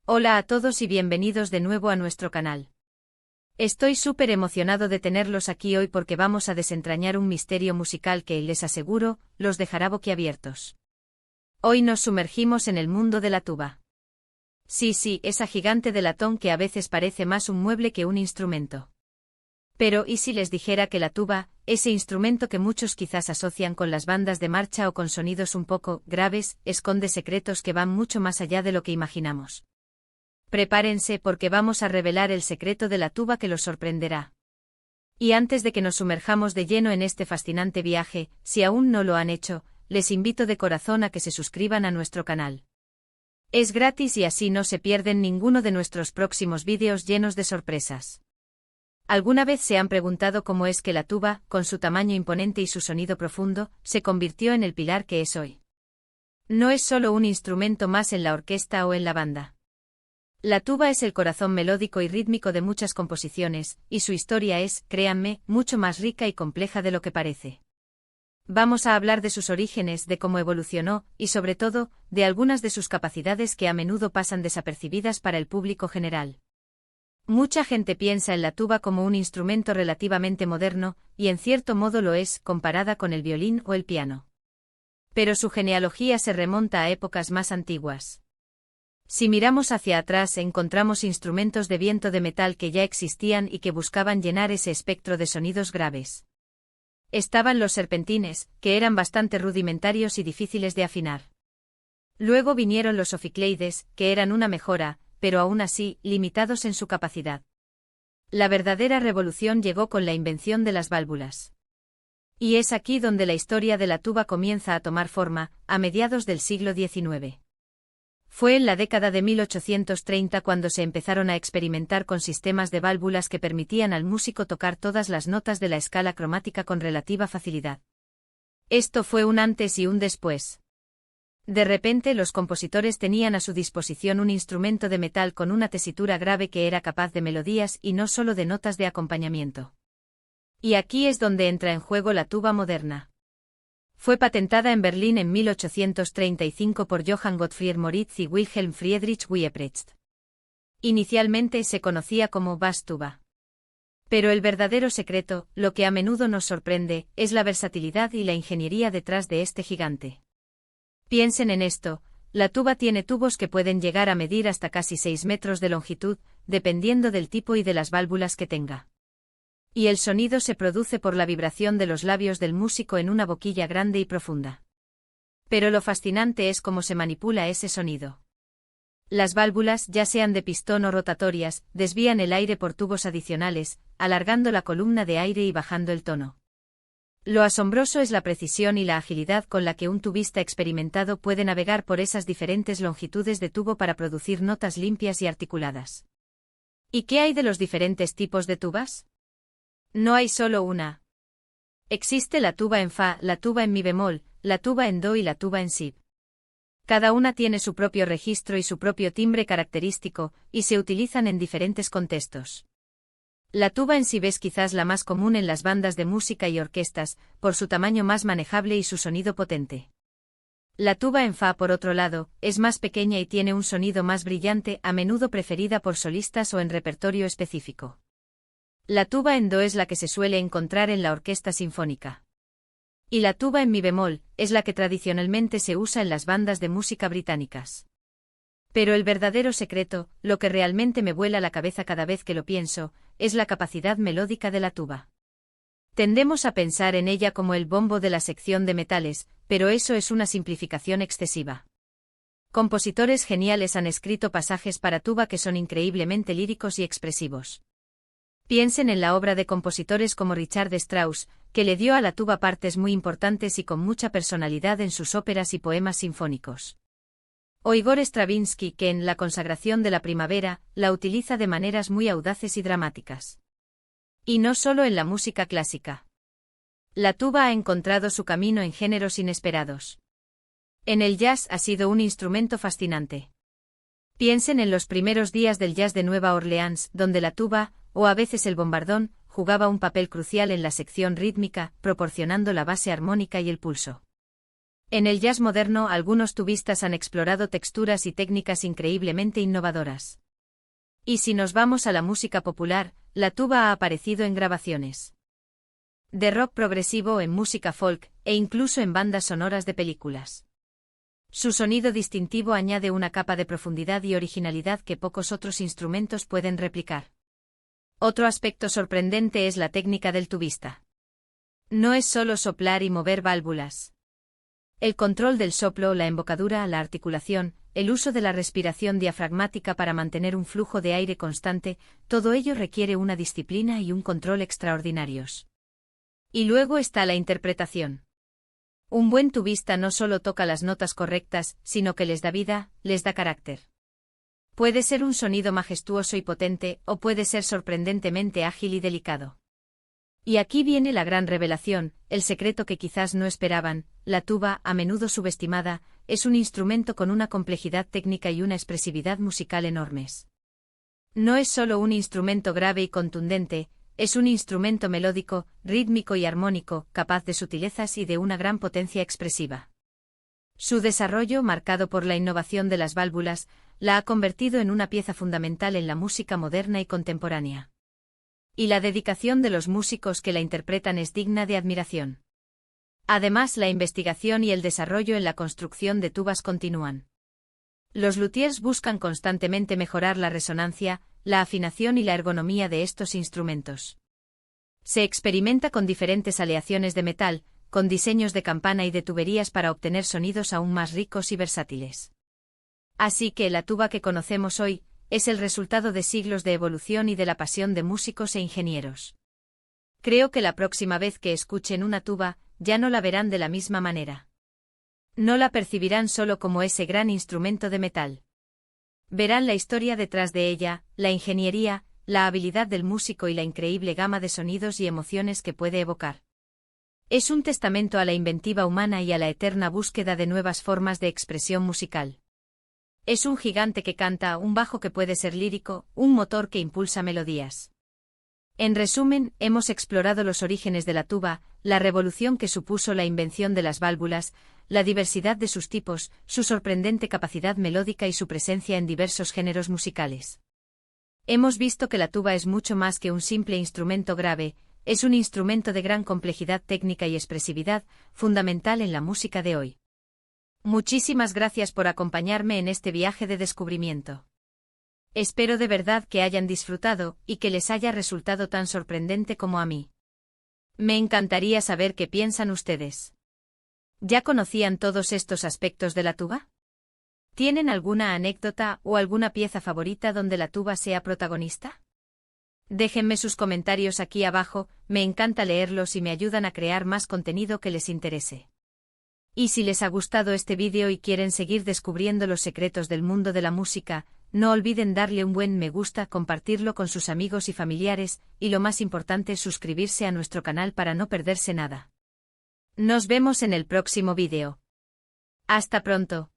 Hola a todos y bienvenidos de nuevo a nuestro canal. Estoy súper emocionado de tenerlos aquí hoy porque vamos a desentrañar un misterio musical que, les aseguro, los dejará boquiabiertos. Hoy nos sumergimos en el mundo de la tuba. Sí, esa gigante de latón que a veces parece más un mueble que un instrumento. Pero, ¿y si les dijera que la tuba, ese instrumento que muchos quizás asocian con las bandas de marcha o con sonidos un poco graves, esconde secretos que van mucho más allá de lo que imaginamos? Prepárense porque vamos a revelar el secreto de la tuba que los sorprenderá. Y antes de que nos sumerjamos de lleno en este fascinante viaje, si aún no lo han hecho, les invito de corazón a que se suscriban a nuestro canal. Es gratis y así no se pierden ninguno de nuestros próximos vídeos llenos de sorpresas. ¿Alguna vez se han preguntado cómo es que la tuba, con su tamaño imponente y su sonido profundo, se convirtió en el pilar que es hoy? No es solo un instrumento más en la orquesta o en la banda. La tuba es el corazón melódico y rítmico de muchas composiciones, y su historia es, créanme, mucho más rica y compleja de lo que parece. Vamos a hablar de sus orígenes, de cómo evolucionó, y sobre todo, de algunas de sus capacidades que a menudo pasan desapercibidas para el público general. Mucha gente piensa en la tuba como un instrumento relativamente moderno, y en cierto modo lo es, comparada con el violín o el piano. Pero su genealogía se remonta a épocas más antiguas. Si miramos hacia atrás encontramos instrumentos de viento de metal que ya existían y que buscaban llenar ese espectro de sonidos graves. Estaban los serpentines, que eran bastante rudimentarios y difíciles de afinar. Luego vinieron los oficleides, que eran una mejora, pero aún así, limitados en su capacidad. La verdadera revolución llegó con la invención de las válvulas. Y es aquí donde la historia de la tuba comienza a tomar forma, a mediados del siglo XIX. Fue en la década de 1830 cuando se empezaron a experimentar con sistemas de válvulas que permitían al músico tocar todas las notas de la escala cromática con relativa facilidad. Esto fue un antes y un después. De repente los compositores tenían a su disposición un instrumento de metal con una tesitura grave que era capaz de melodías y no solo de notas de acompañamiento. Y aquí es donde entra en juego la tuba moderna. Fue patentada en Berlín en 1835 por Johann Gottfried Moritz y Wilhelm Friedrich Wieprecht. Inicialmente se conocía como Basstuba. Pero el verdadero secreto, lo que a menudo nos sorprende, es la versatilidad y la ingeniería detrás de este gigante. Piensen en esto, la tuba tiene tubos que pueden llegar a medir hasta casi 6 metros de longitud, dependiendo del tipo y de las válvulas que tenga. Y el sonido se produce por la vibración de los labios del músico en una boquilla grande y profunda. Pero lo fascinante es cómo se manipula ese sonido. Las válvulas, ya sean de pistón o rotatorias, desvían el aire por tubos adicionales, alargando la columna de aire y bajando el tono. Lo asombroso es la precisión y la agilidad con la que un tubista experimentado puede navegar por esas diferentes longitudes de tubo para producir notas limpias y articuladas. ¿Y qué hay de los diferentes tipos de tubas? No hay solo una. Existe la tuba en fa, la tuba en mi bemol, la tuba en do y la tuba en si. Cada una tiene su propio registro y su propio timbre característico, y se utilizan en diferentes contextos. La tuba en si es quizás la más común en las bandas de música y orquestas, por su tamaño más manejable y su sonido potente. La tuba en fa, por otro lado, es más pequeña y tiene un sonido más brillante, a menudo preferida por solistas o en repertorio específico. La tuba en do es la que se suele encontrar en la orquesta sinfónica. Y la tuba en mi bemol, es la que tradicionalmente se usa en las bandas de música británicas. Pero el verdadero secreto, lo que realmente me vuela la cabeza cada vez que lo pienso, es la capacidad melódica de la tuba. Tendemos a pensar en ella como el bombo de la sección de metales, pero eso es una simplificación excesiva. Compositores geniales han escrito pasajes para tuba que son increíblemente líricos y expresivos. Piensen en la obra de compositores como Richard Strauss, que le dio a la tuba partes muy importantes y con mucha personalidad en sus óperas y poemas sinfónicos. O Igor Stravinsky, que en La consagración de la primavera, la utiliza de maneras muy audaces y dramáticas. Y no solo en la música clásica. La tuba ha encontrado su camino en géneros inesperados. En el jazz ha sido un instrumento fascinante. Piensen en los primeros días del jazz de Nueva Orleans, donde la tuba, o a veces el bombardón, jugaba un papel crucial en la sección rítmica, proporcionando la base armónica y el pulso. En el jazz moderno, algunos tubistas han explorado texturas y técnicas increíblemente innovadoras. Y si nos vamos a la música popular, la tuba ha aparecido en grabaciones de rock progresivo, en música folk, e incluso en bandas sonoras de películas. Su sonido distintivo añade una capa de profundidad y originalidad que pocos otros instrumentos pueden replicar. Otro aspecto sorprendente es la técnica del tubista. No es solo soplar y mover válvulas. El control del soplo, la embocadura, la articulación, el uso de la respiración diafragmática para mantener un flujo de aire constante, todo ello requiere una disciplina y un control extraordinarios. Y luego está la interpretación. Un buen tubista no solo toca las notas correctas, sino que les da vida, les da carácter. Puede ser un sonido majestuoso y potente, o puede ser sorprendentemente ágil y delicado. Y aquí viene la gran revelación, el secreto que quizás no esperaban: la tuba, a menudo subestimada, es un instrumento con una complejidad técnica y una expresividad musical enormes. No es solo un instrumento grave y contundente, es un instrumento melódico, rítmico y armónico, capaz de sutilezas y de una gran potencia expresiva. Su desarrollo, marcado por la innovación de las válvulas, la ha convertido en una pieza fundamental en la música moderna y contemporánea. Y la dedicación de los músicos que la interpretan es digna de admiración. Además, la investigación y el desarrollo en la construcción de tubas continúan. Los luthiers buscan constantemente mejorar la resonancia, la afinación y la ergonomía de estos instrumentos. Se experimenta con diferentes aleaciones de metal, con diseños de campana y de tuberías para obtener sonidos aún más ricos y versátiles. Así que la tuba que conocemos hoy es el resultado de siglos de evolución y de la pasión de músicos e ingenieros. Creo que la próxima vez que escuchen una tuba, ya no la verán de la misma manera. No la percibirán solo como ese gran instrumento de metal. Verán la historia detrás de ella, la ingeniería, la habilidad del músico y la increíble gama de sonidos y emociones que puede evocar. Es un testamento a la inventiva humana y a la eterna búsqueda de nuevas formas de expresión musical. Es un gigante que canta, un bajo que puede ser lírico, un motor que impulsa melodías. En resumen, hemos explorado los orígenes de la tuba, la revolución que supuso la invención de las válvulas, la diversidad de sus tipos, su sorprendente capacidad melódica y su presencia en diversos géneros musicales. Hemos visto que la tuba es mucho más que un simple instrumento grave, es un instrumento de gran complejidad técnica y expresividad, fundamental en la música de hoy. Muchísimas gracias por acompañarme en este viaje de descubrimiento. Espero de verdad que hayan disfrutado y que les haya resultado tan sorprendente como a mí. Me encantaría saber qué piensan ustedes. ¿Ya conocían todos estos aspectos de la tuba? ¿Tienen alguna anécdota o alguna pieza favorita donde la tuba sea protagonista? Déjenme sus comentarios aquí abajo, me encanta leerlos y me ayudan a crear más contenido que les interese. Y si les ha gustado este vídeo y quieren seguir descubriendo los secretos del mundo de la música, no olviden darle un buen me gusta, compartirlo con sus amigos y familiares, y lo más importante, suscribirse a nuestro canal para no perderse nada. Nos vemos en el próximo vídeo. Hasta pronto.